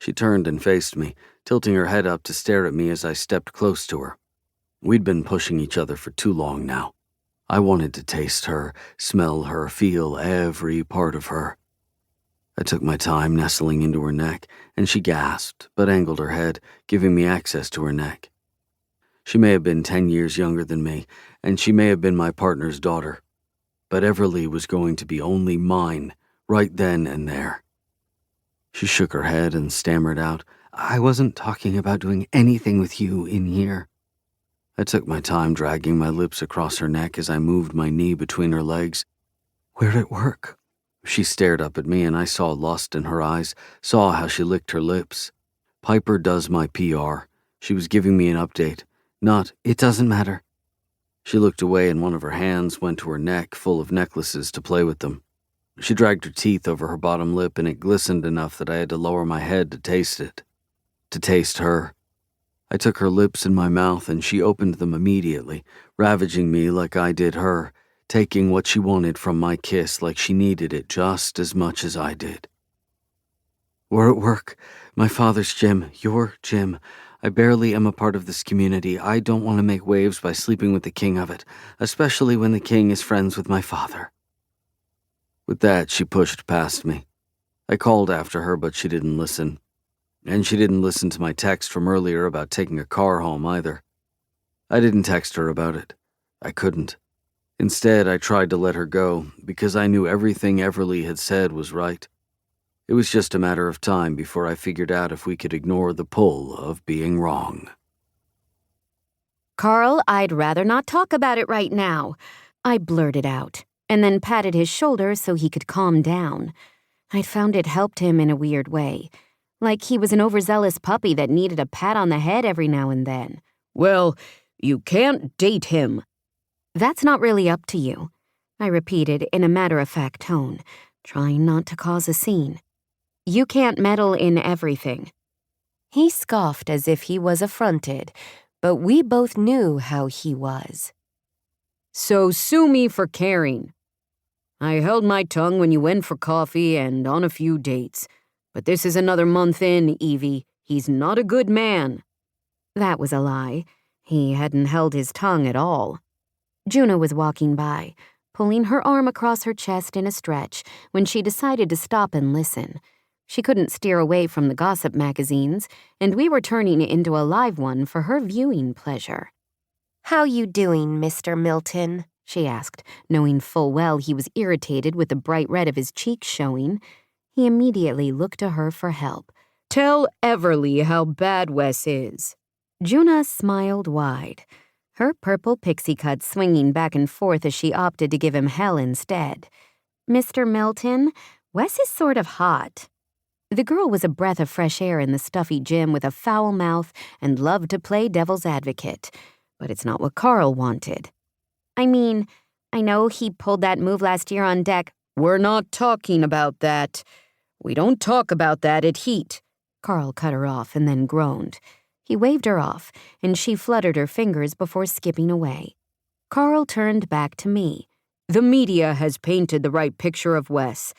She turned and faced me, tilting her head up to stare at me as I stepped close to her. We'd been pushing each other for too long now. I wanted to taste her, smell her, feel every part of her. I took my time nestling into her neck, and she gasped, but angled her head, giving me access to her neck. She may have been 10 years younger than me, and she may have been my partner's daughter, but Everly was going to be only mine, right then and there. She shook her head and stammered out, "I wasn't talking about doing anything with you in here." I took my time dragging my lips across her neck as I moved my knee between her legs. "Where'd it work?" She stared up at me and I saw lust in her eyes, saw how she licked her lips. "Piper does my PR." She was giving me an update, not, "It doesn't matter." She looked away and one of her hands went to her neck, full of necklaces, to play with them. She dragged her teeth over her bottom lip and it glistened enough that I had to lower my head to taste it. To taste her. I took her lips in my mouth and she opened them immediately, ravaging me like I did her, taking what she wanted from my kiss like she needed it just as much as I did. "We're at work. My father's gym, your gym. I barely am a part of this community. I don't want to make waves by sleeping with the king of it, especially when the king is friends with my father." With that, she pushed past me. I called after her, but she didn't listen. And she didn't listen to my text from earlier about taking a car home either. I didn't text her about it. I couldn't. Instead, I tried to let her go, because I knew everything Everly had said was right. It was just a matter of time before I figured out if we could ignore the pull of being wrong. "Carl, I'd rather not talk about it right now," I blurted out, and then patted his shoulder so he could calm down. I'd found it helped him in a weird way, like he was an overzealous puppy that needed a pat on the head every now and then. "Well, you can't date him." "That's not really up to you," I repeated in a matter-of-fact tone, trying not to cause a scene. "You can't meddle in everything." He scoffed as if he was affronted, but we both knew how he was. "So sue me for caring. I held my tongue when you went for coffee and on a few dates, but this is another month in, Evie. He's not a good man." That was a lie. He hadn't held his tongue at all. Juna was walking by, pulling her arm across her chest in a stretch when she decided to stop and listen. She couldn't steer away from the gossip magazines, and we were turning into a live one for her viewing pleasure. "How you doing, Mr. Milton?" she asked, knowing full well he was irritated with the bright red of his cheeks showing. He immediately looked to her for help. "Tell Everly how bad Wes is." Juna smiled wide, her purple pixie cut swinging back and forth as she opted to give him hell instead. "Mr. Milton, Wes is sort of hot." The girl was a breath of fresh air in the stuffy gym with a foul mouth and loved to play devil's advocate, but it's not what Carl wanted. "I mean, I know he pulled that move last year on deck." "We're not talking about that. We don't talk about that at Heat." Carl cut her off and then groaned. He waved her off, and she fluttered her fingers before skipping away. Carl turned back to me. "The media has painted the right picture of Wes,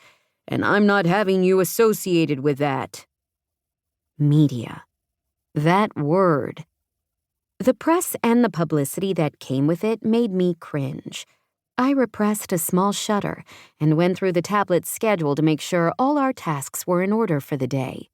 and I'm not having you associated with that." Media. That word. The press and the publicity that came with it made me cringe. I repressed a small shudder and went through the tablet's schedule to make sure all our tasks were in order for the day.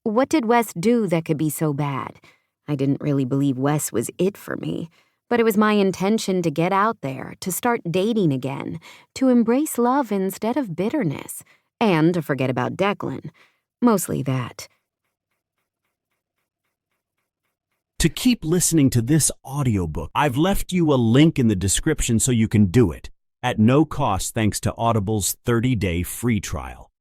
What did Wes do that could be so bad? I didn't really believe Wes was it for me, but it was my intention to get out there, to start dating again, to embrace love instead of bitterness, and to forget about Declan. Mostly that. To keep listening to this audiobook, I've left you a link in the description so you can do it, at no cost thanks to Audible's 30-day free trial.